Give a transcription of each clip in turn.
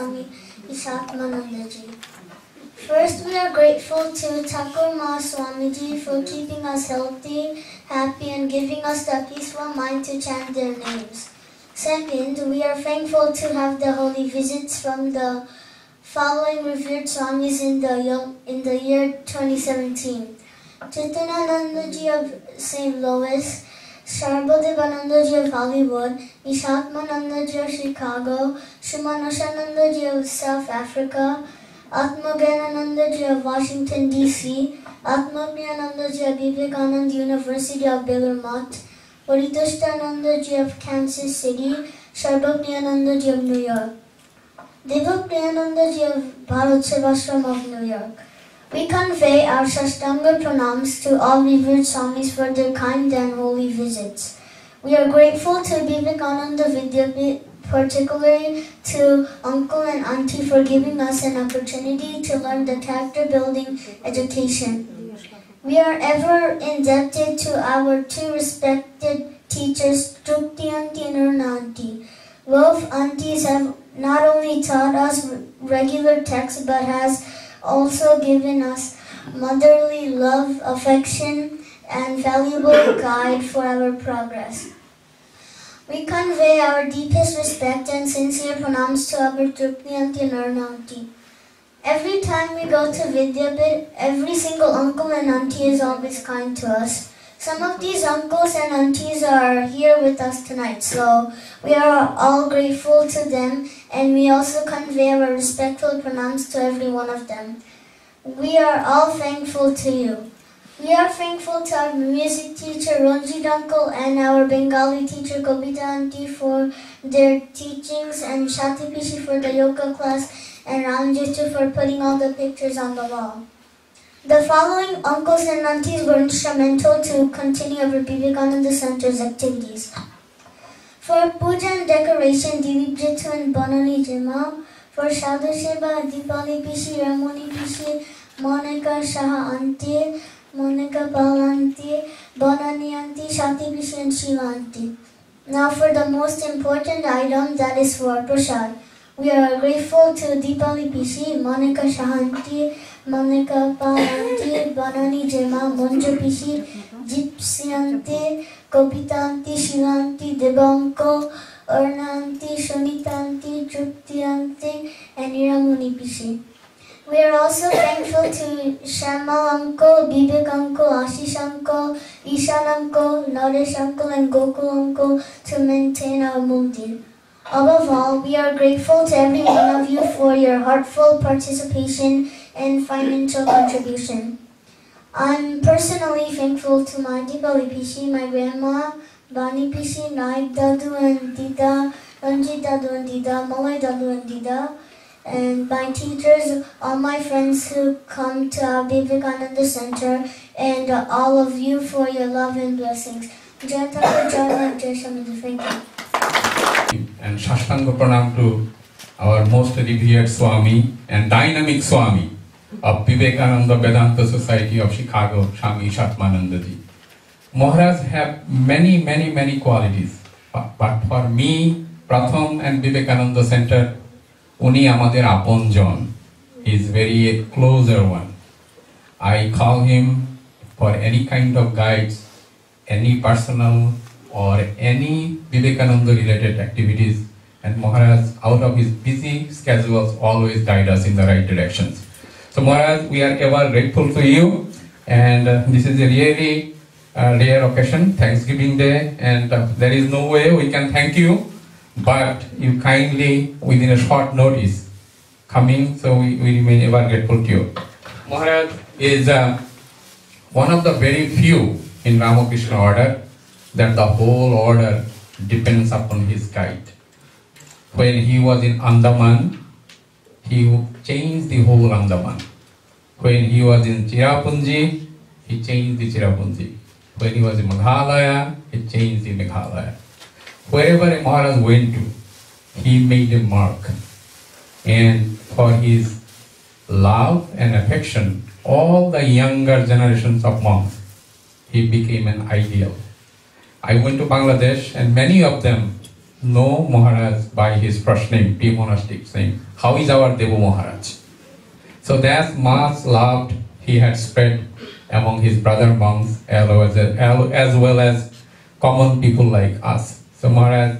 Swami Ishatmananda ji. First, we are grateful to Thakur Ma Swamiji for keeping us healthy, happy, and giving us the peaceful mind to chant their names. Second, we are thankful to have the holy visits from the following revered Swamis in the year 2017. Chittanananda ji of St. Louis, Sarbadevananda ji of Hollywood, Ishatmananda ji of Chicago, Shumanashananda ji of South Africa, Atmagyanananda ji of Washington, D.C., Atmagyanananda ji of Vivekananda University of Bellarmont, Paridashtananda ji of Kansas City, Sarvabhyananda ji of New York, Devapriyananda ji of Bharat Sevashram of New York. We convey our Sastanga pranams to all revered Swamis for their kind and holy visits. We are grateful to Vivekananda Vidyapit, particularly to Uncle and Auntie for giving us an opportunity to learn the character-building education. We are ever indebted to our two respected teachers, Trupti Auntie and Aruna Auntie. Both aunties have not only taught us regular texts but has also given us motherly love, affection, and valuable guide for our progress. We convey our deepest respect and sincere pranams to our Trupti Auntie and Aruna Auntie. Every time we go to Vidyapit, every single uncle and auntie is always kind to us. Some of these uncles and aunties are here with us tonight, so we are all grateful to them, and we also convey our respectful pranams to every one of them. We are all thankful to you. We are thankful to our music teacher Ranjit uncle and our Bengali teacher Kobita auntie for their teachings, and Shati Pishi for the yoga class, and Ramjitu for putting all the pictures on the wall. The following uncles and aunties were instrumental to continue our Vivekananda Center's activities. For puja and decoration, Dilip Jitu and Banani Jima. For Sadhu Seva, Deepali Pishi, Ramoni Pishi, Monica Shaha auntie, Monica Pal auntie, Banani auntie, Shati Pishi and Shiva auntie. Now for the most important item, that is for Prasad. We are grateful to Deepali Pishi, Monica Shahanti, Monica Palanti, Banani Jema, Monjo Pishi, Gypsy Auntie, Kopita Auntie, Shivanti, Debanko, Arnanti, Shunita Auntie, Trupti Auntie, and Iramuni Pishi. We are also thankful to Shamal Uncle, Bibek Uncle, Ashish Uncle, Ishan Uncle, Naresh Uncle, and Gokul Uncle to maintain our mundir. Above all, we are grateful to every one of you for your heartfelt participation and financial contribution. I'm personally thankful to my Deepali Pishi, my grandma, Bani Pishi, Naik Dadu and Dida, Ranjit Dadu and Dida, Malay Dadu and Dida, and my teachers, all my friends who come to our Vivekananda Center, and all of you for your love and blessings. Jai Thakur, Jai Lord, Jai Swami, thank you. And Shashtanga Pranam to our most revered Swami and dynamic Swami of Vivekananda Vedanta Society of Chicago, Swami Ishatmananda ji. Maharaj have many qualities, but for me, Pratham and Vivekananda Center, Uni Amader Aponjon is very closer one. I call him for any kind of guides, any personal or any Vivekananda related activities, and Maharaj, out of his busy schedules, always guide us in the right directions. So Maharaj, we are ever grateful to you, and this is a really rare occasion, Thanksgiving Day, and there is no way we can thank you, but you kindly, within a short notice, coming, so we remain ever grateful to you. Maharaj is one of the very few in Ramakrishna order that the whole order depends upon his guide. When he was in Andaman, he changed the whole Andaman. When he was in Chirapunji, he changed the Chirapunji. When he was in Meghalaya, he changed the Meghalaya. Wherever a Maharaj went to, he made a mark. And for his love and affection, all the younger generations of monks, he became an ideal. I went to Bangladesh, and many of them, know Maharaj by his first name, P monastic name. How is our Devo Maharaj? So that much love he had spread among his brother monks as well as common people like us. So Maharaj,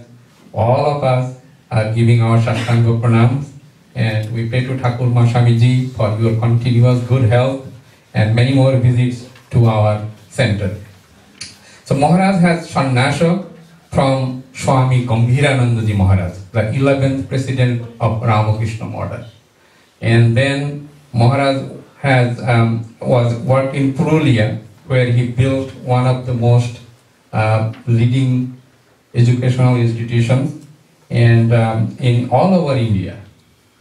all of us are giving our Shashtanga pranams, and we pray to Thakur Ma Swamiji for your continuous good health and many more visits to our center. So Maharaj has sannyasa from Swami Gambhirananda Ji Maharaj, the 11th president of Ramakrishna Order. And then Maharaj was worked in Purulia, where he built one of the most leading educational institutions, and in all over India,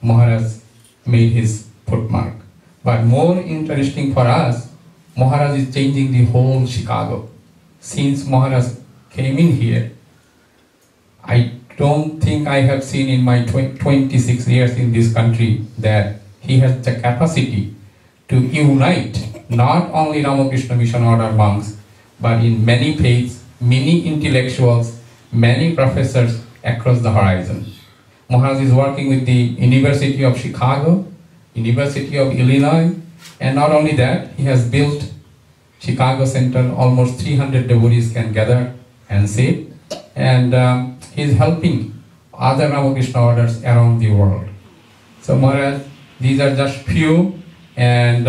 Maharaj made his footmark. But more interesting for us, Maharaj is changing the whole Chicago. Since Maharaj came in here, I don't think I have seen in my 26 years in this country that he has the capacity to unite not only Ramakrishna Mission Order monks, but in many faiths, many intellectuals, many professors across the horizon. Maharaj is working with the University of Chicago, University of Illinois, and not only that, he has built Chicago Center. Almost 300 devotees can gather and sit, and he is helping other Ramakrishna orders around the world. So Maharaj, these are just few, and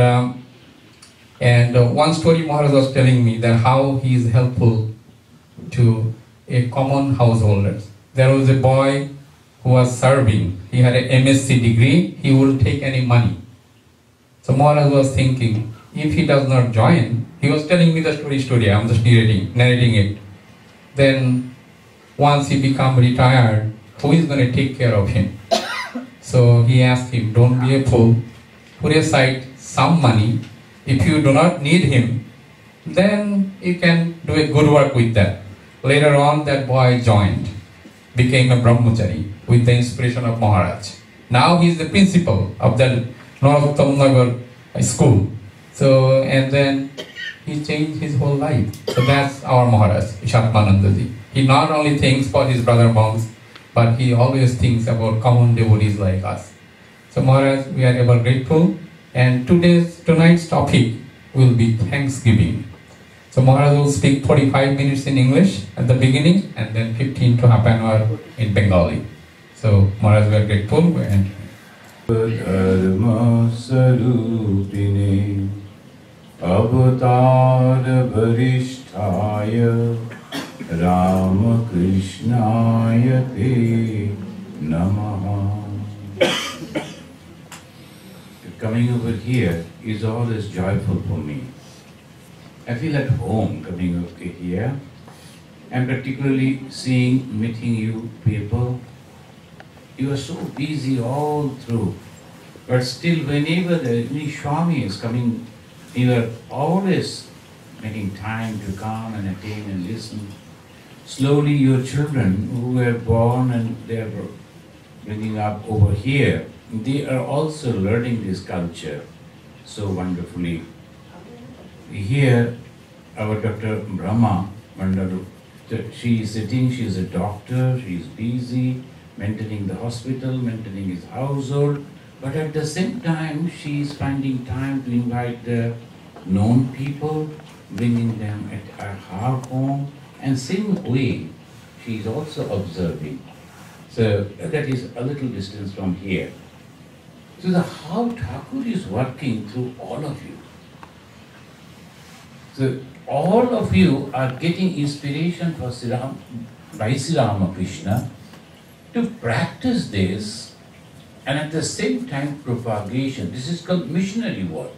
one story Maharaj was telling me that how he is helpful to a common householder. There was a boy who was serving. He had an MSc degree. He wouldn't take any money. So Maharaj was thinking, if he does not join, he was telling me the story. I'm just narrating it. Then once he become retired, who is going to take care of him? So he asked him, don't be a fool. Put aside some money. If you do not need him, then you can do a good work with that. Later on, that boy joined, became a brahmachari with the inspiration of Maharaj. Now he is the principal of the Narottam Nagar school. So, and then he changed his whole life. So that's our Maharaj, Ishatmananda Ji. He not only thinks for his brother monks, but he always thinks about common devotees like us. So Maharaj, we are ever grateful. And tonight's topic will be Thanksgiving. So Maharaj will speak 45 minutes in English at the beginning, and then 15 to half an hour in Bengali. So Maharaj, we are grateful. And Dharma Sarupine Avatar Varishtaya Ramakrishnaya Te Namaha. Coming over here is always joyful for me. I feel at home coming over here, and particularly meeting you people. You are so busy all through, but still whenever any Swami is coming, you are always making time to come and attend and listen. Slowly your children who were born and they are bringing up over here, they are also learning this culture so wonderfully. Here, our Dr. Brahma, she is sitting, she is a doctor, she is busy, maintaining the hospital, maintaining his household, but at the same time, she is finding time to invite the known people, bringing them at her home, and same way, she is also observing. So that is a little distance from here. So how Thakur is working through all of you. So all of you are getting inspiration by Sri Ramakrishna to practice this, and at the same time propagation. This is called missionary work.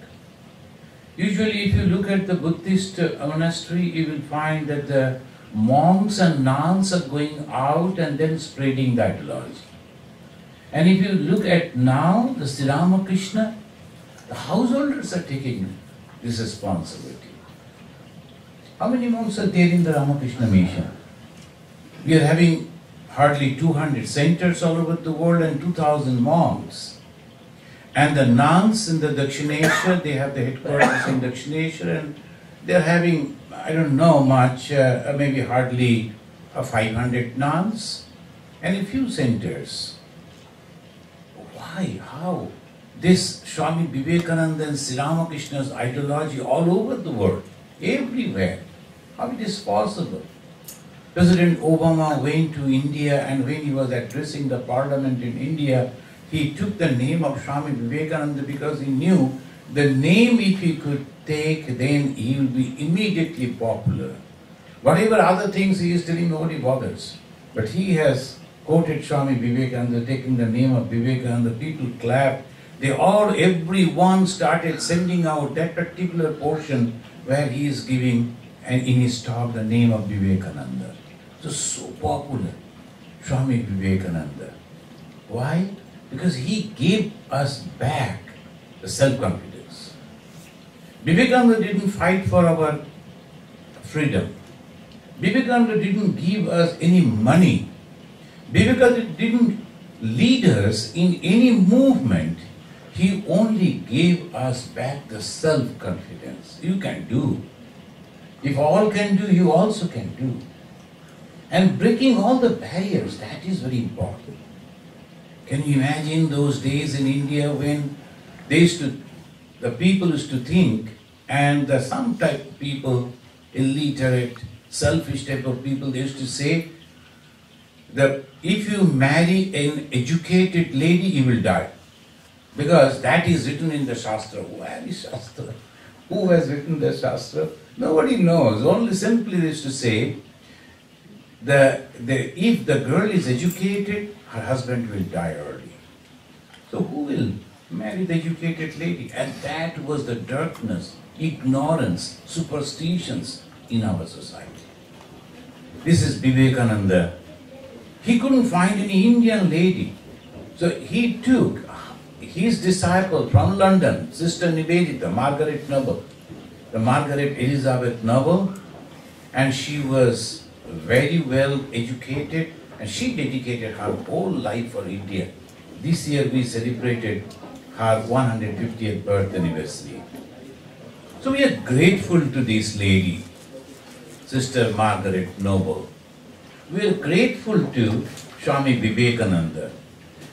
Usually if you look at the Buddhist monastery, you will find that the monks and nuns are going out and then spreading the ideology. And if you look at now, the Sri Ramakrishna, the householders are taking this responsibility. How many monks are there in the Ramakrishna mission? We are having hardly 200 centers all over the world and 2,000 monks. And the nuns in the Dakshineshwar, they have the headquarters in Dakshineshwar, and they are having, I don't know much, maybe hardly 500 nuns. and a few centers. Why? How? This Swami Vivekananda and Sri Ramakrishna's ideology all over the world, everywhere. How it is possible? President Obama went to India, and when he was addressing the parliament in India, he took the name of Swami Vivekananda because he knew the name if he could take, then he will be immediately popular. Whatever other things he is telling, nobody bothers. But he has quoted Swami Vivekananda, taking the name of Vivekananda, people clapped. They all, everyone started sending out that particular portion where he is giving, and in his talk, the name of Vivekananda. So popular, Swami Vivekananda. Why? Because he gave us back the self-confidence. Vivekananda didn't fight for our freedom. Vivekananda didn't give us any money. Vivekananda didn't lead us in any movement. He only gave us back the self-confidence. You can do. If all can do, you also can do. And breaking all the barriers, that is very important. Can you imagine those days in India when the people used to think, and some type of people, illiterate, selfish type of people, they used to say that if you marry an educated lady, you will die. Because that is written in the Shastra. Where is Shastra? Who has written the Shastra? Nobody knows. Only simply is to say, if the girl is educated, her husband will die early. So who will marry the educated lady? And that was the darkness, ignorance, superstitions in our society. This is Vivekananda. He couldn't find any Indian lady. So he took his disciple from London, Sister Nivedita, Margaret Noble, the Margaret Elizabeth Noble, and she was very well educated, and she dedicated her whole life for India. This year we celebrated her 150th birth anniversary. So we are grateful to this lady, Sister Margaret Noble. We are grateful to Swami Vivekananda.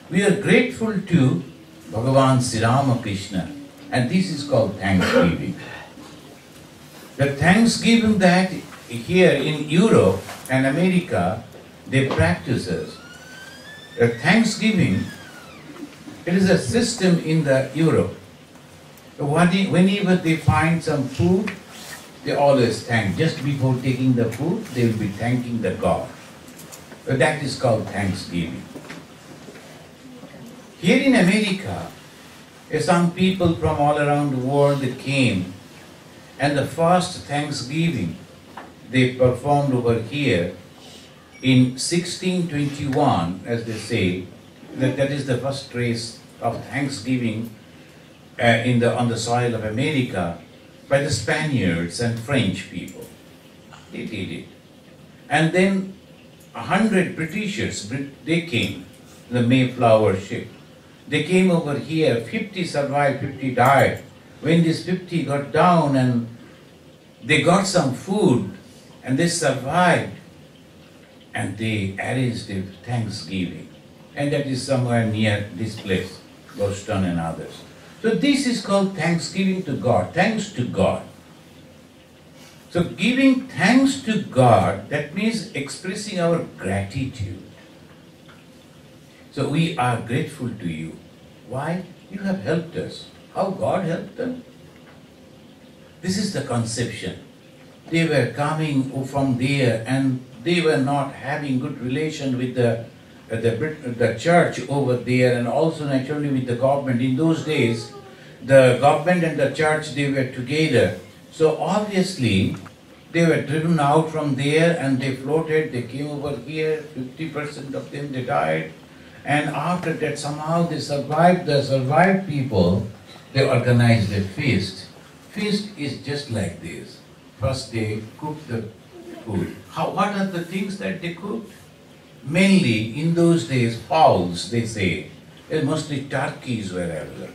We are grateful to Bhagavan Sri Ramakrishna, and this is called Thanksgiving. The Thanksgiving that here in Europe and America they practice. The Thanksgiving, it is a system in the Europe. Whenever they find some food, they always thank. Just before taking the food, they will be thanking the God. So that is called Thanksgiving. Here in America, some people from all around the world they came, and the first Thanksgiving they performed over here in 1621, as they say, that is the first trace of Thanksgiving on the soil of America by the Spaniards and French people. They did it. And then 100 Britishers, they came, the Mayflower ship. They came over here, 50 survived, 50 died. When these 50 got down and they got some food and they survived, and they arranged a Thanksgiving. And that is somewhere near this place, Boston and others. So this is called Thanksgiving to God, thanks to God. So giving thanks to God, that means expressing our gratitude. So we are grateful to you. Why? You have helped us. How God helped them? This is the conception. They were coming from there and they were not having good relation with the church over there, and also naturally with the government. In those days, the government and the church, they were together. So obviously, they were driven out from there and they floated, they came over here, 50% of them, they died. And after that, somehow they survived. The survived people, they organized a feast. Feast is just like this. First they cooked the food. What are the things that they cooked? Mainly in those days, fowls, they say. And mostly turkeys were available.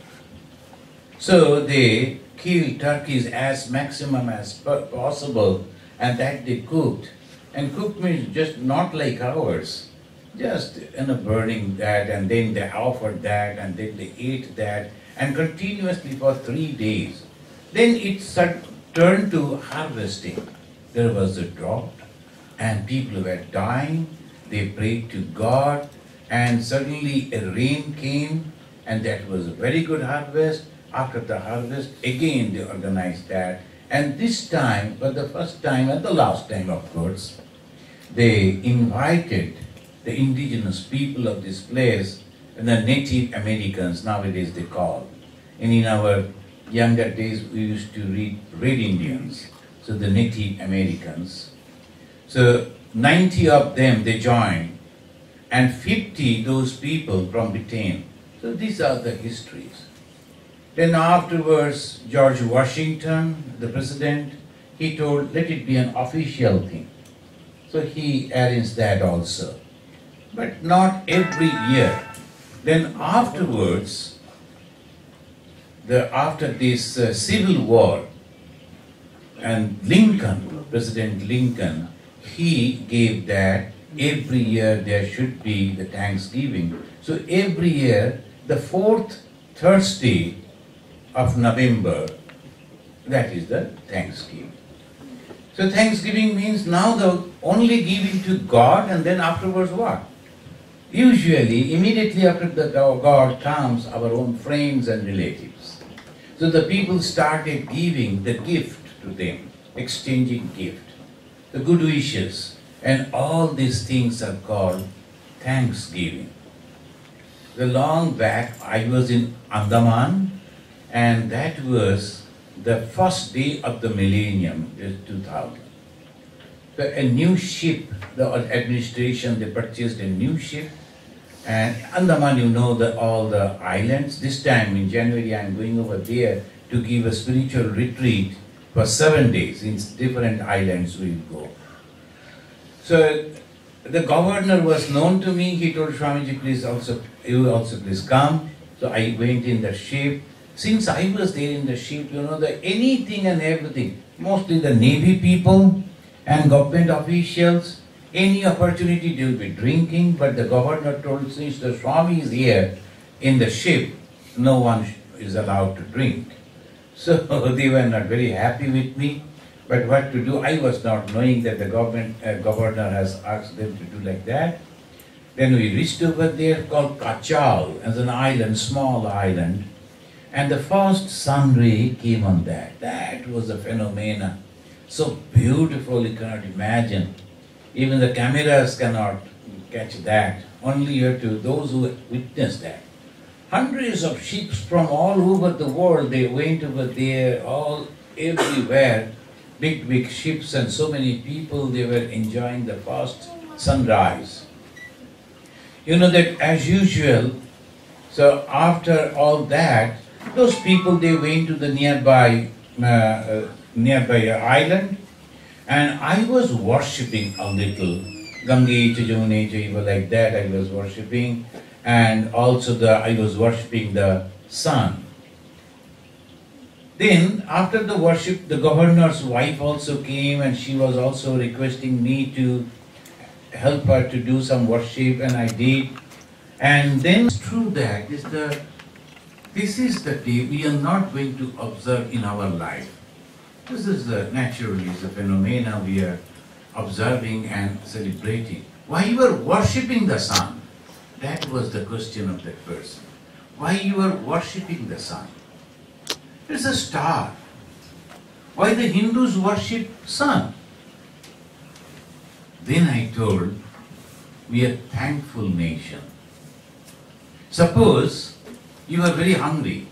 So they killed turkeys as maximum as possible, and that they cooked. And cooked means just not like ours. just burning that, and then they offered that, and then they ate that, and continuously for 3 days. Then it turned to harvesting. There was a drought, and people were dying. They prayed to God, and suddenly a rain came, and that was a very good harvest. After the harvest, again they organized that. And this time, for the first time and the last time, of course, they invited the indigenous people of this place, and the Native Americans nowadays they call. And in our younger days we used to read Red Indians, so the Native Americans. So 90 of them they joined, and 50 those people from Britain. So these are the histories. Then afterwards, George Washington, the president, he told, let it be an official thing. So he arranged that also. But not every year. Then afterwards, after this Civil War, and Lincoln, President Lincoln, he gave that every year there should be the Thanksgiving. So every year, the 4th Thursday of November, that is the Thanksgiving. So Thanksgiving means now the only giving to God, and then afterwards what? Usually, immediately after the God comes our own friends and relatives. So the people started giving the gift to them, exchanging gift, the good wishes, and all these things are called Thanksgiving. The long back, I was in Andaman, and that was the first day of the millennium, 2000. So a new ship, the administration, they purchased a new ship, and Andaman, you know, all the islands. This time in January, I am going over there to give a spiritual retreat for 7 days. In different islands we will go. So the governor was known to me. He told Swamiji, please also, you also please come. So I went in the ship. Since I was there in the ship, you know, anything and everything, mostly the Navy people and government officials, any opportunity they will be drinking, but the governor told, since the Swami is here in the ship, no one is allowed to drink. So they were not very happy with me, but what to do? I was not knowing that the governor has asked them to do like that. Then we reached over there called Kachal, as an island, small island, and the first sun ray came on that. That was a phenomenon. So beautiful, you cannot imagine. Even the cameras cannot catch that. Only you have to, those who witnessed that. Hundreds of ships from all over the world, they went over there, all everywhere. Big, big ships, and so many people, they were enjoying the first sunrise. You know that as usual, so after all that, those people, they went to the nearby island, and I was worshipping a little. Gange, Chajone, Chaiva, like that I was worshipping, and also I was worshipping the sun. Then after the worship, the governor's wife also came, and she was also requesting me to help her to do some worship, and I did. And then it's true that this is the day we are not going to observe in our life. This is naturally the phenomena we are observing and celebrating. Why you are worshipping the sun? That was the question of that person. Why you are worshipping the sun? It's a star. Why the Hindus worship sun? Then I told, we are a thankful nation. Suppose you are very hungry,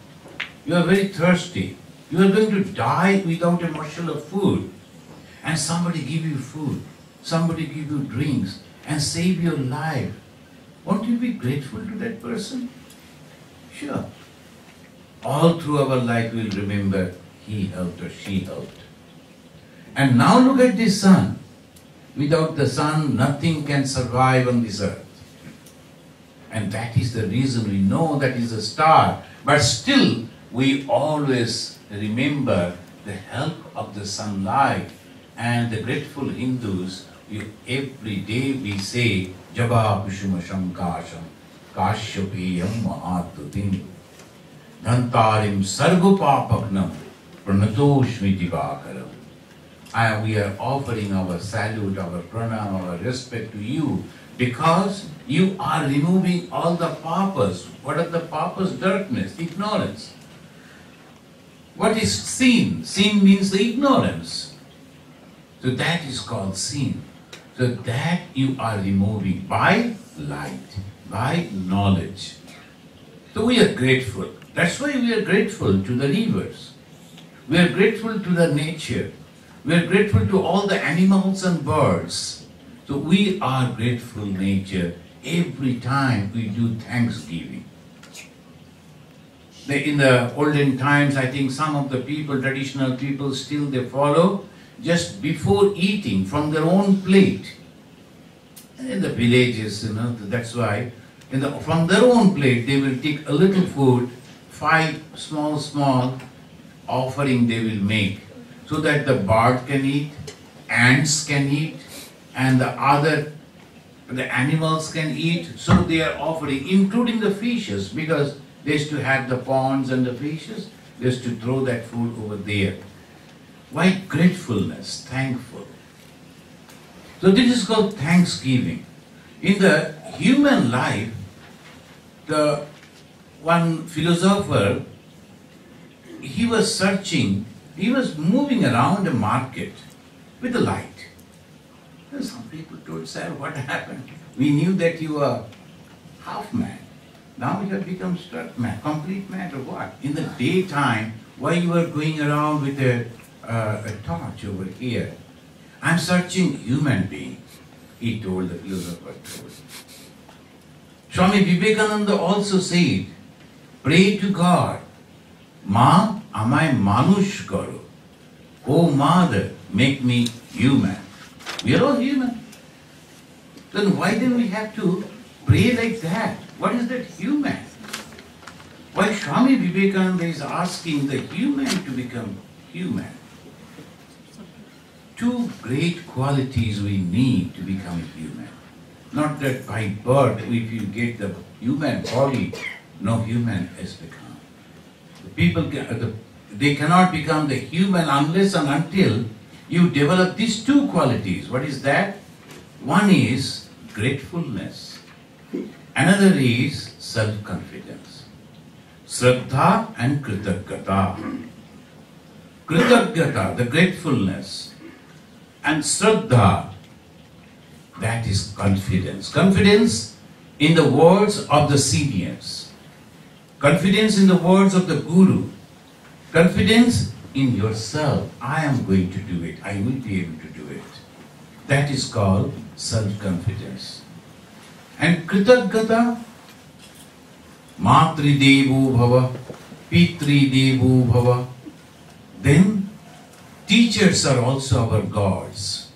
you are very thirsty, you are going to die without a morsel of food, and somebody give you food, somebody give you drinks, and save your life. Won't you be grateful to that person? Sure. All through our life we will remember he helped or she helped. And now look at this sun. Without the sun, nothing can survive on this earth. And that is the reason we know that is a star. But still, we always remember the help of the sunlight. And the grateful Hindus, every day we say, Jaba Kushuma Shankasham Kashyapeyam Mahatutim Dhantarim Sargopapaknam Pranatoshmi Divakaram. We are offering our salute, our pranam, our respect to you because you are removing all the papas. What are the papas? Darkness, ignorance. What is sin? Sin means the ignorance. So that is called sin. So that you are removing by light, by knowledge. So we are grateful. That's why we are grateful to the rivers. We are grateful to the nature. We are grateful to all the animals and birds. So we are grateful nature every time we do Thanksgiving. In the olden times, I think some of the people, traditional people, still they follow just before eating from their own plate. In the villages, that's why from their own plate they will take a little food, 5 small offering they will make, so that the bird can eat, ants can eat, and the animals can eat. So they are offering, including the fishes, because they used to have the ponds and the fishes, they used to throw that food over there. Why? Gratefulness, thankful. So this is called Thanksgiving. In the human life, the one philosopher, he was searching, he was moving around a market with a light. And some people told, sir, what happened? We knew that you were half man. Now you have become struck man, complete man, or what? In the daytime, why you are going around with a torch over here? I'm searching human being, he told, the philosopher told. Swami Vivekananda also said, pray to God, Ma, amai manush karo. Oh Mother, make me human. We are all human. Then why do we have to pray like that? What is that human? Why Swami Vivekananda is asking the human to become human? 2 great qualities we need to become human. Not that by birth, if you get the human body, no human has become. The people, they cannot become the human unless and until you develop these 2 qualities. What is that? One is gratefulness. Another is self-confidence. Shraddha and Kritagata. Kritagata, the gratefulness. And Shraddha, that is confidence. Confidence in the words of the seniors. Confidence in the words of the Guru. Confidence in yourself. I am going to do it. I will be able to do it. That is called self-confidence. And Kritagata, Matri Devo Bhava, Pitri Devo Bhava. Then teachers are also our gods.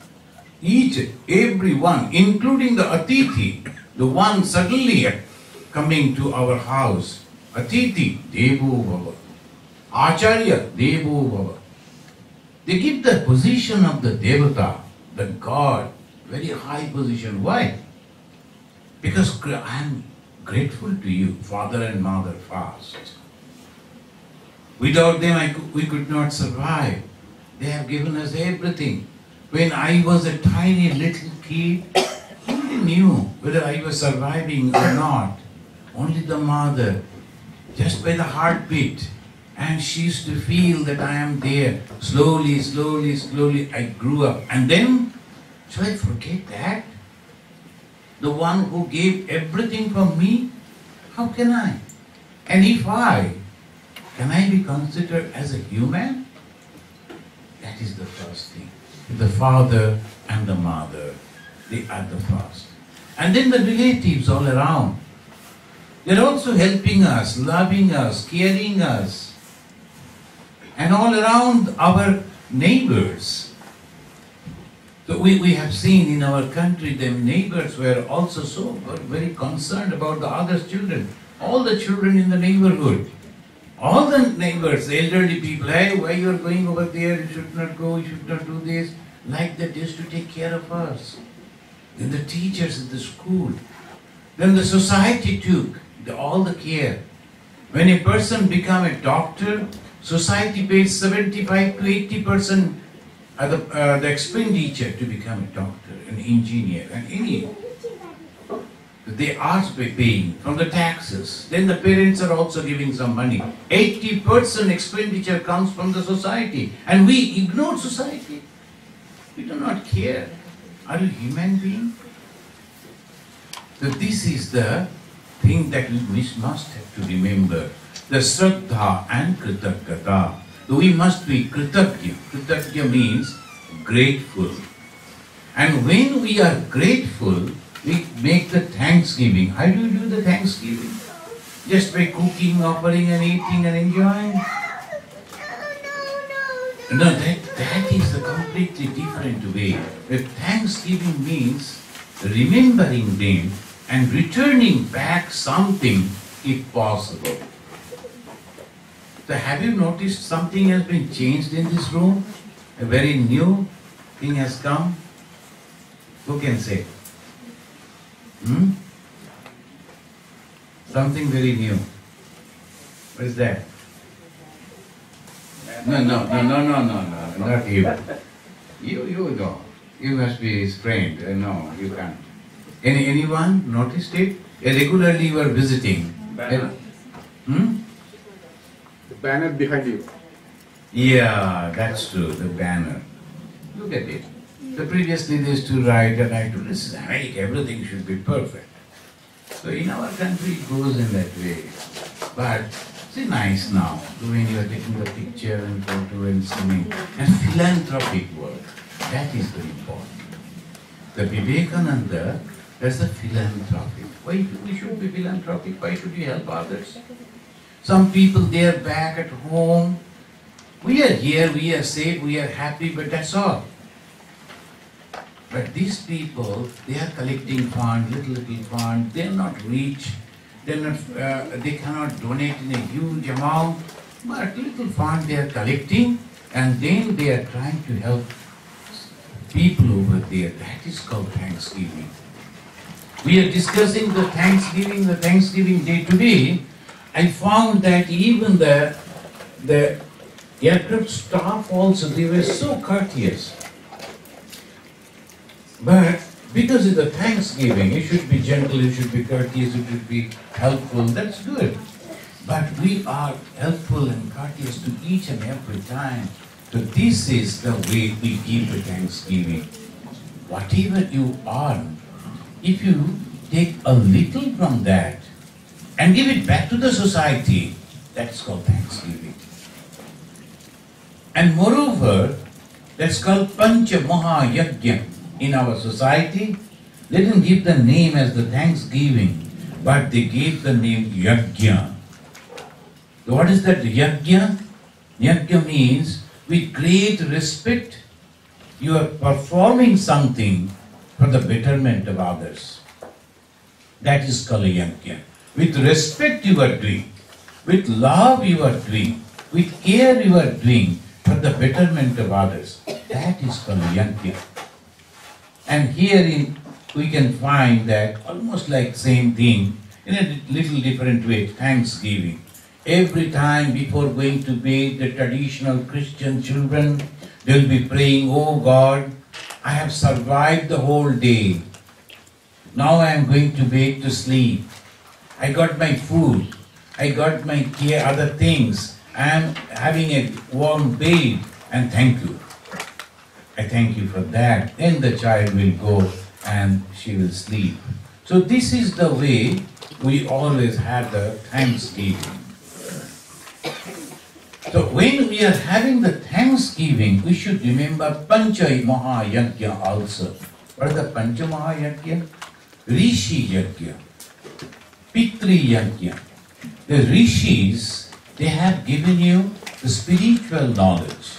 Everyone, including the Atithi, the one suddenly coming to our house. Atithi, Devo Bhava. Acharya, Devo Bhava. They give the position of the Devata, the God, very high position. Why? Because I am grateful to you, father and mother first. Without them, we could not survive. They have given us everything. When I was a tiny little kid, nobody knew whether I was surviving or not. Only the mother, just by the heartbeat. And she used to feel that I am there. Slowly, slowly, slowly, I grew up. And then, shall I forget that? The one who gave everything for me? How can I? And if can I be considered as a human? That is the first thing. The father and the mother, they are the first. And then the relatives all around. They're also helping us, loving us, caring us. And all around our neighbors. So we have seen in our country, the neighbors were also so very concerned about the other children. All the children in the neighborhood. All the neighbors, the elderly people, hey, why you are going over there? You should not go, you should not do this. Like that, they used to take care of us. then the teachers in the school, then the society took all the care. When a person become a doctor, society pays 75 to 80% the expenditure to become a doctor, an engineer, and any. They are paying from the taxes. Then the parents are also giving some money. 80% expenditure comes from the society, and we ignore society. We do not care. Are you human being? So this is the thing that we must have to remember. The Shraddha and Kritagata. So we must be Kritagya. Kritagya means grateful. And when we are grateful, we make the thanksgiving. How do you do the thanksgiving? Just by cooking, offering and eating and enjoying? No, that is a completely different way. The thanksgiving means remembering them and returning back something if possible. So have you noticed something has been changed in this room? A very new thing has come? Who can say? Something very new. What is that? No, not you. You go. You must be his friend. No, you can't. Anyone noticed it? Regularly you are visiting. Banner. The banner behind you. Yeah, that's true, the banner. Look at it. So previously they used to write, and I told this is America, everything should be perfect. So in our country it goes in that way. But it's nice now, when you are taking the picture and photo and singing. And philanthropic work, that is very important. The Vivekananda, that's the philanthropic. Why we should be philanthropic? Why should we help others? Some people, they are back at home. We are here, we are safe, we are happy, but that's all. But these people, they are collecting funds, little funds. They are not rich. They cannot donate in a huge amount. But little fund they are collecting, and then they are trying to help people over there. That is called Thanksgiving. We are discussing the Thanksgiving day today. I found that even the aircraft staff also, they were so courteous. But because it's a Thanksgiving, you should be gentle, you should be courteous, you should be helpful, that's good. But we are helpful and courteous to each and every time. So this is the way we give the Thanksgiving. Whatever you earn, if you take a little from that and give it back to the society, that's called Thanksgiving. And moreover, that's called Pancha Maha Yajna. In our society, they didn't give the name as the Thanksgiving, but they gave the name Yajna. So what is that Yajna? Yajna means with great respect, you are performing something for the betterment of others. That is called Yajna. With respect you are doing, with love you are doing, with care you are doing for the betterment of others. That is called Yajna. And herein we can find that almost like same thing in a little different way, Thanksgiving. Every time before going to bed, the traditional Christian children, they'll be praying, oh God, I have survived the whole day. Now I am going to bed to sleep. I got my food. I got my care, other things. I am having a warm bed, and thank you. I thank you for that. Then the child will go and she will sleep. So this is the way we always have the Thanksgiving. So when we are having the Thanksgiving, we should remember Pancha Maha Yajna also. What is the Pancha Maha Yajna? Rishi Yajna, Pitri Yajna. The Rishis, they have given you the spiritual knowledge.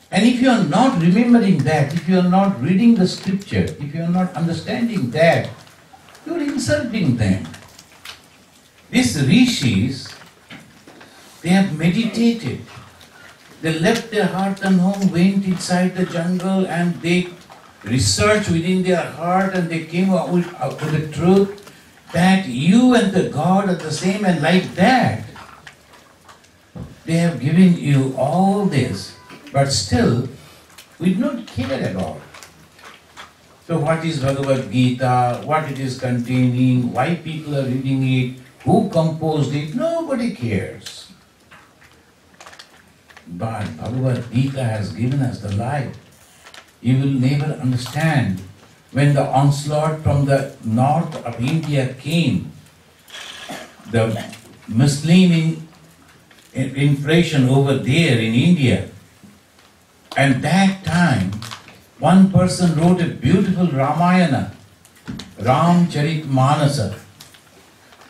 And if you are not remembering that, if you are not reading the scripture, if you are not understanding that, you are insulting them. These rishis, they have meditated. They left their heart and home, went inside the jungle, and they researched within their heart and they came up with the truth that you and the God are the same, and like that, they have given you all this, but still, we do not care about it. So what is Bhagavad Gita, what it is containing, why people are reading it, who composed it, nobody cares. But Bhagavad Gita has given us the light. You will never understand when the onslaught from the north of India came, the Muslim inflation over there in India. And that time, one person wrote a beautiful Ramayana, Ramcharitmanasa,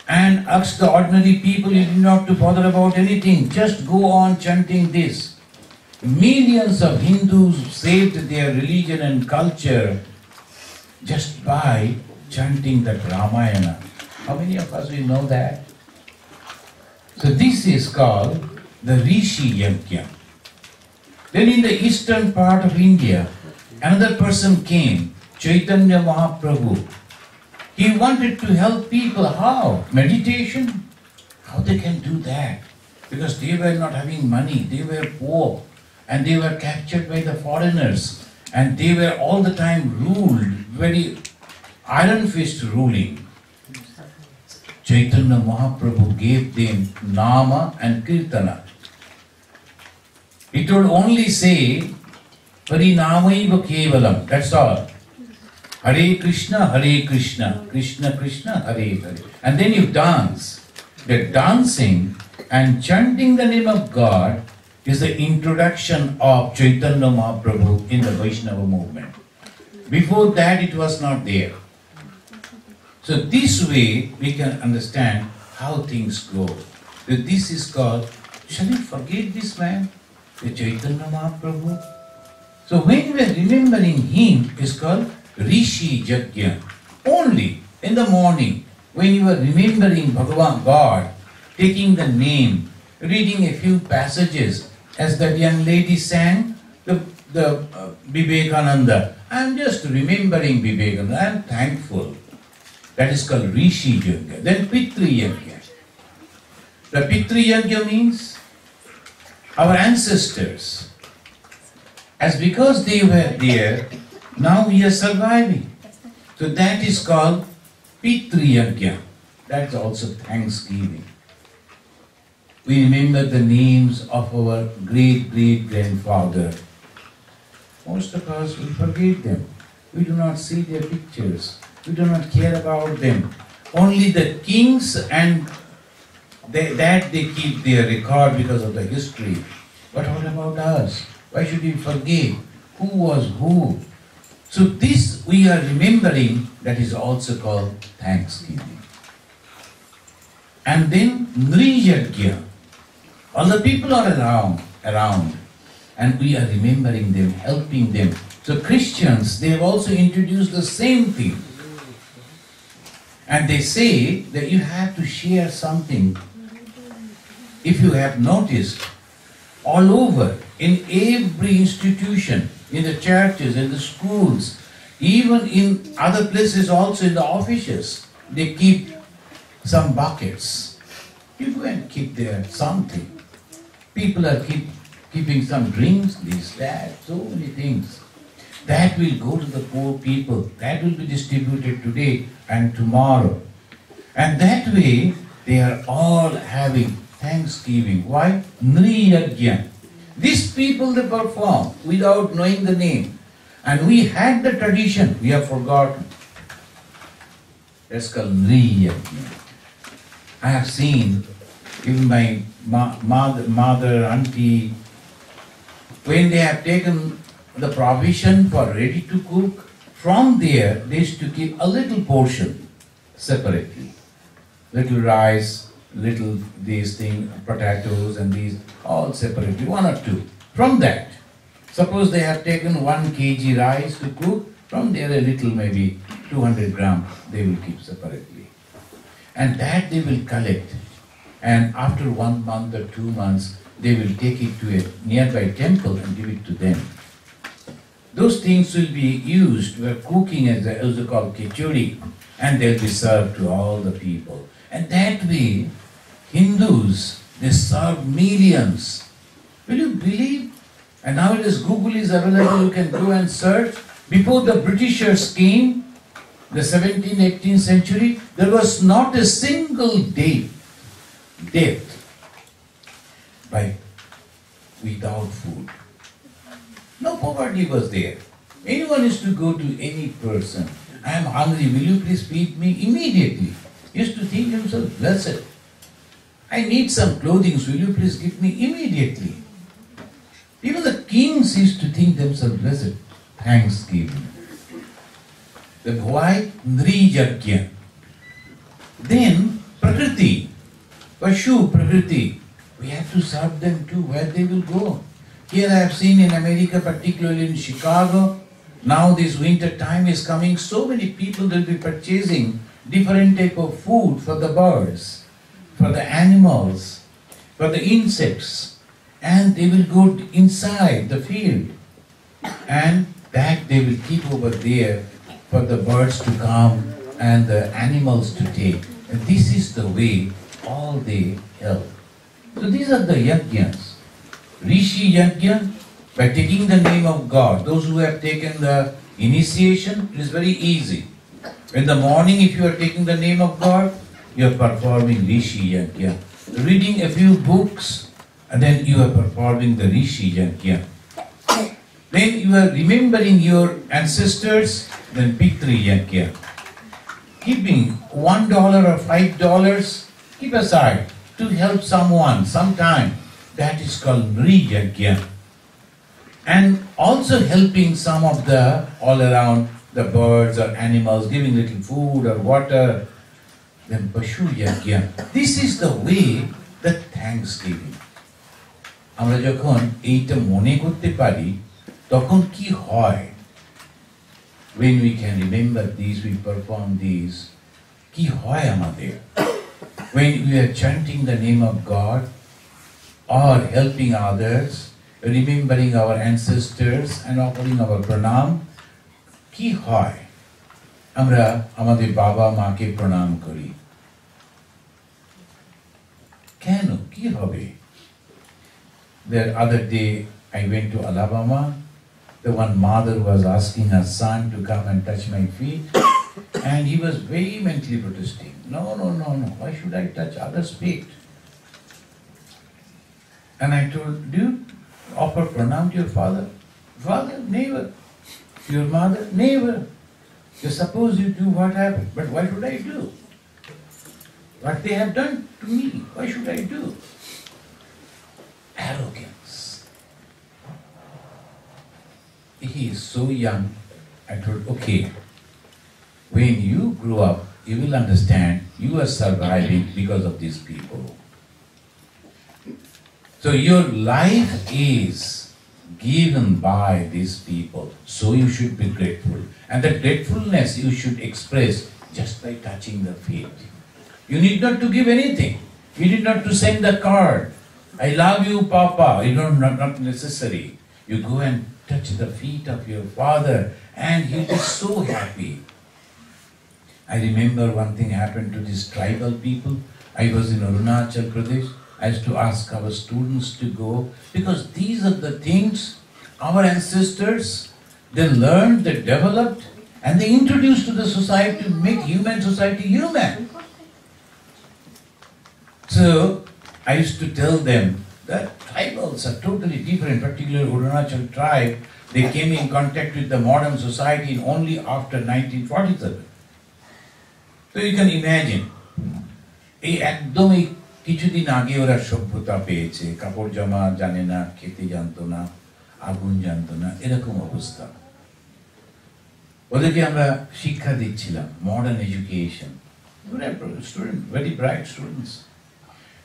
and asked the ordinary people, you do not to bother about anything, just go on chanting this. Millions of Hindus saved their religion and culture just by chanting that Ramayana. How many of us will know that? So this is called the Rishi Yajna. Then in the eastern part of India, another person came, Chaitanya Mahaprabhu. He wanted to help people. How? Meditation? How they can do that? Because they were not having money, they were poor, and they were captured by the foreigners, and they were all the time ruled, very iron fist ruling. Chaitanya Mahaprabhu gave them Nama and Kirtana. It would only say, Parinamaiva Kevalam, that's all. Hare Krishna, Krishna Krishna, Hare Hare. And then you dance. The dancing and chanting the name of God is the introduction of Chaitanya Mahaprabhu in the Vaishnava movement. Before that it was not there. So this way we can understand how things go. So this is called, shall we forget this man, the Chaitanya Mahaprabhu? So when we are remembering him, it's called Rishi Yajna. Only in the morning, when you are remembering Bhagavan God, taking the name, reading a few passages, as that young lady sang, the Vivekananda. I am just remembering Vivekananda, I am thankful. That is called Rishi Yajna. Then Pitri Yajna. The Pitri Yajna means our ancestors. As because they were there, now we are surviving. So that is called Pitri Yajna. That's also Thanksgiving. We remember the names of our great-great-grandfather. Most of us will forget them. We do not see their pictures. We do not care about them. Only the kings and that they keep their record because of the history. But what about us? Why should we forget who was who? So this we are remembering, that is also called Thanksgiving. And then Nri Yajna. All the people are around, and we are remembering them, helping them. So Christians, they have also introduced the same thing. And they say that you have to share something. If you have noticed, all over, in every institution, in the churches, in the schools, even in other places also, in the offices, they keep some buckets. You go and keep there something. People are keeping some drinks, this, that, so many things. That will go to the poor people. That will be distributed today and tomorrow. And that way, they are all having Thanksgiving. Why? Nri Yajna. These people, they perform without knowing the name. And we had the tradition, we have forgotten. That's called Nri Yajna. I have seen, even my mother, auntie, when they have taken the provision for ready to cook, from there they used to keep a little portion separately. Little rice, little these things, potatoes and these, all separately, one or two. From that, suppose they have taken 1 kg rice to cook, from there a little, maybe 200 grams, they will keep separately. And that they will collect. And after 1 month or 2 months, they will take it to a nearby temple and give it to them. those things will be used, we are cooking as they call khichdi, and they'll be served to all the people. And that way, Hindus, they serve millions. Will you believe? And nowadays Google is available, you can go and search. Before the Britishers came, the 17th, 18th century, there was not a single death without food. No poverty was there. Anyone used to go to any person, I am hungry, will you please feed me? Immediately. Used to think himself, blessed. I need some clothing, will you please give me? Immediately. Even the kings used to think themselves blessed. Thanksgiving. Then why? Nri Yajna. Then Prakriti, Pashu, Prakriti, we have to serve them too, where they will go. Here I have seen in America, particularly in Chicago, now this winter time is coming, so many people will be purchasing different type of food for the birds, for the animals, for the insects, and they will go inside the field, and that they will keep over there for the birds to come and the animals to take. And this is the way all they help. So these are the yajnas. Rishi yajna, by taking the name of God. Those who have taken the initiation, it is very easy. In the morning, if you are taking the name of God, you are performing Rishi yajna. Reading a few books, and then you are performing the Rishi yajna. Then you are remembering your ancestors, then Pitri yajna. Keeping $1 or $5, keep aside to help someone sometime. That is called Nri Yajna. And also helping some of the all around the birds or animals, giving little food or water. Then Pashu Yajna. This is the way that Thanksgiving. আমরা যখন এইটা মনে করতে পারি তখন কি হয়? When we can remember these, we perform these. কি হয় আমাদের? When we are chanting the name of God or helping others, remembering our ancestors and offering our pranam, কি হয়? আমরা আমাদের বাবা মাকে প্রণাম করি। কেন? কি হবে? The other day I went to Alabama. The one mother was asking her son to come and touch my feet, and he was vehemently protesting. No, no, no, no. Why should I touch others' feet? And I told, do you offer pranam to your father? Father, never. To your mother, never. So suppose you do, what happened? But why should I do? What they have done to me, why should I do? Arrogance. He is so young. I told, okay, when you grow up, you will understand you are surviving because of these people. So your life is given by these people, so you should be grateful. And that gratefulness you should express just by touching the feet. You need not to give anything. You need not to send the card. I love you, Papa. You don't, not necessary. You go and touch the feet of your father and he'll be so happy. I remember one thing happened to these tribal people. I was in Arunachal Pradesh. I used to ask our students to go because these are the things our ancestors, they learned, they developed, and they introduced to the society to make human society human. So I used to tell them that tribals are totally different, particularly Arunachal tribe. They came in contact with the modern society only after 1947. So you can imagine, একদমই কিছুদিন আগে ওরা সভ্যতা পেয়েছে, কাপড় জামা জানে না, খেতে জানতো না, আগুন জানতো না, এরকম অবস্থা। ওদেরকে আমরা শিক্ষা দিচ্ছিলাম, modern education, student, very bright students.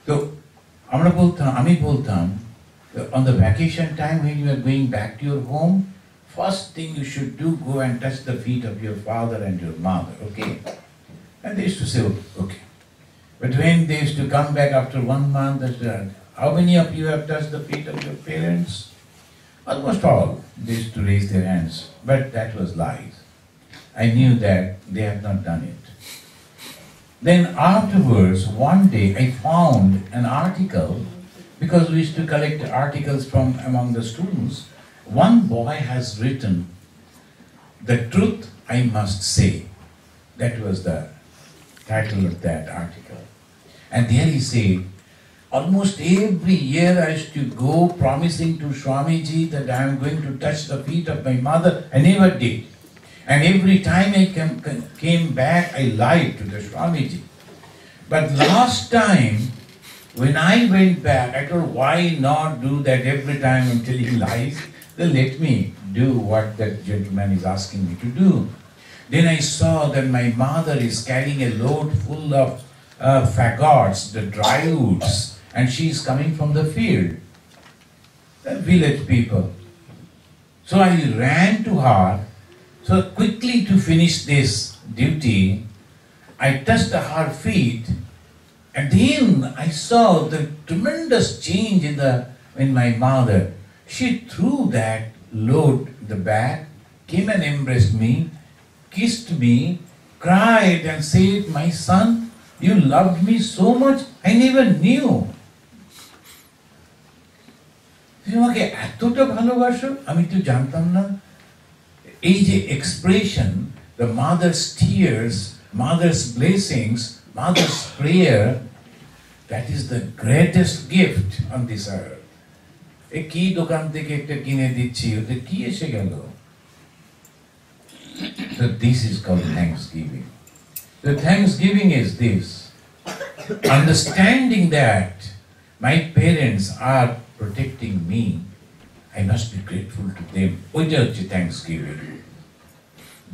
তো আমি বলতাম, on the vacation time when you are going back to your home, first thing you should do, go and touch the feet of your father and your mother, okay? And they used to say, okay. But when they used to come back after 1 month, they said, how many of you have touched the feet of your parents? Almost all, they used to raise their hands, but that was lies. I knew that they had not done it. Then afterwards, one day I found an article, because we used to collect articles from among the students. One boy has written, "The truth I must say." That was the title of that article. And there he said, almost every year I used to go promising to Swamiji that I am going to touch the feet of my mother. I never did. And every time I came back, I lied to the Swamiji. But last time, when I went back, I thought, why not do that every time I'm telling lies? Then let me do what that gentleman is asking me to do. Then I saw that my mother is carrying a load full of fagots, the dry woods, and she is coming from the field, the village people. So I ran to her. So quickly to finish this duty, I touched her feet, and then I saw the tremendous change in my mother. She threw that load in the bag, came and embraced me, kissed me, cried and said, "My son, you loved me so much, I never knew." তুমি আমাকে এতটা ভালোবাসো, আমি তো জানতাম না। এই যে expression, the mother's tears, mother's blessings, mother's prayer, that is the greatest gift on this earth. এ কি দোকান থেকে একটা কিনে দিচ্ছি, ওতে কি এসে গেল? So this is called thanksgiving. The thanksgiving is this, understanding that my parents are protecting me, I must be grateful to them. ওইটা হচ্ছে thanksgiving.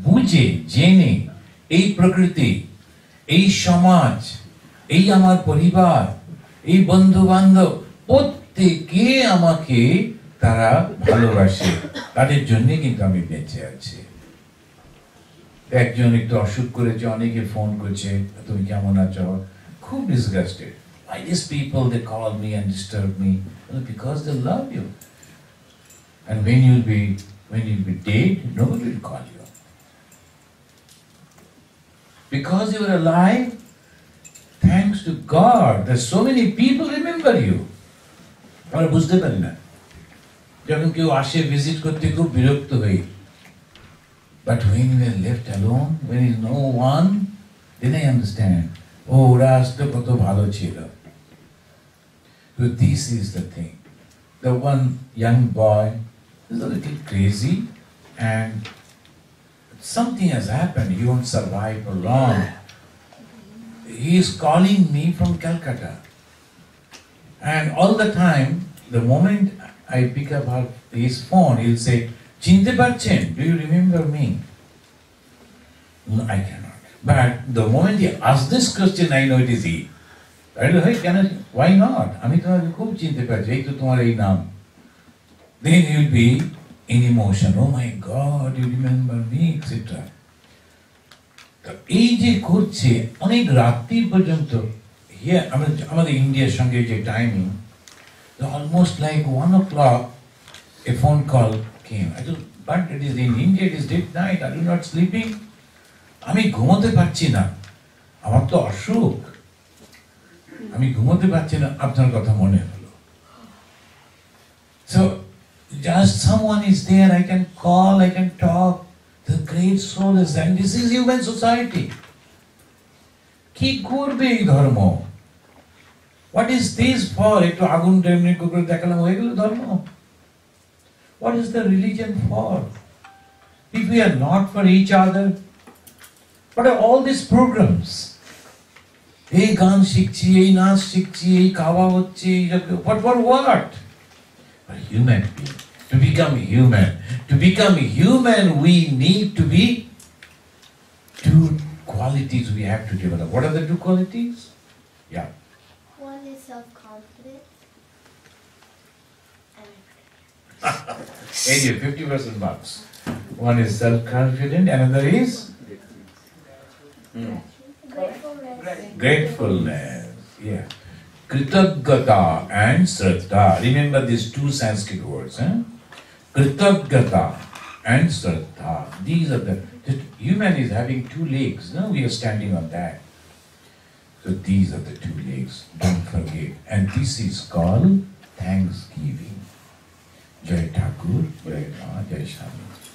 বুঝে জেনে এই প্রকৃতি, এই সমাজ, এই আমার পরিবার, এই বন্ধু বান্ধব, প্রত্যেকে আমাকে তারা ভালোবাসে, তাদের জন্য কিন্তু আমি বেঁচে আছি। একজন একটু অসুখ করেছে, অনেকে ফোন করছে, তুমি কেমন আছো? খুব disgusted. Why these people, they call me and disturb me? Well, because they love you. And when you'll be dead, nobody will call you. Because you are alive, thanks to God, that so many people remember you. আমরা বুঝতে পারি না, যখন কেউ আসে visit করতে খুব বিরক্ত হই। But when we are left alone, when there is no one, then I understand. Oh, ওরা আসতো কত ভালো ছিল। So this is the thing. The one young boy is a little crazy, and something has happened. He won't survive for long. He is calling me from Calcutta, and all the time, the moment I pick up his phone, he'll say, "Chinte parchen? Do you remember me?" No, I cannot. But the moment he asks this question, I know it is he. I go, "Hey, why not? আমি তোমাকে খুব চিনতে পারছি, এই তো তোমার এই নাম." Then he will be in emotion. Oh my God, you remember me, etc. এই যে করছে অনেক রাত্রি পর্যন্ত, আমাদের ইন্ডিয়ার সঙ্গে যে timing, almost like 1 o'clock, a phone call came. I thought, but it is in India, it is dead night. Are you not sleeping? আমি ঘুমোতে পারছি না, আমার তো অসুখ, আমি ঘুমোতে পারছি না, আপনার কথা মনে হলো। So just someone is there, I can call, I can talk. The great soul is there, and this is human society. কি করবে এই ধর্ম? What is this for? একটু আগুন টেমনি করে দেখালাম, হয়ে গেল ধর্ম? What is the religion for? If we are not for each other, what are all these programs? এই গান শিখছি, এই নাচ শিখছি, এই খাওয়া হচ্ছে, what for what? For human being. To become human, we need to be two qualities we have to develop. What are the two qualities? Yeah. One is self-confidence. And 50% marks. One is self-confident, another is gratefulness. Yeah. Kritagata and Shraddha. Remember these two Sanskrit words. Kritagata and Shraddha. These are the human is having two legs. No, we are standing on that. So these are the two legs. Don't forget. And this is called thanksgiving. Jai Thakur, Jai Ma, Jai Swami.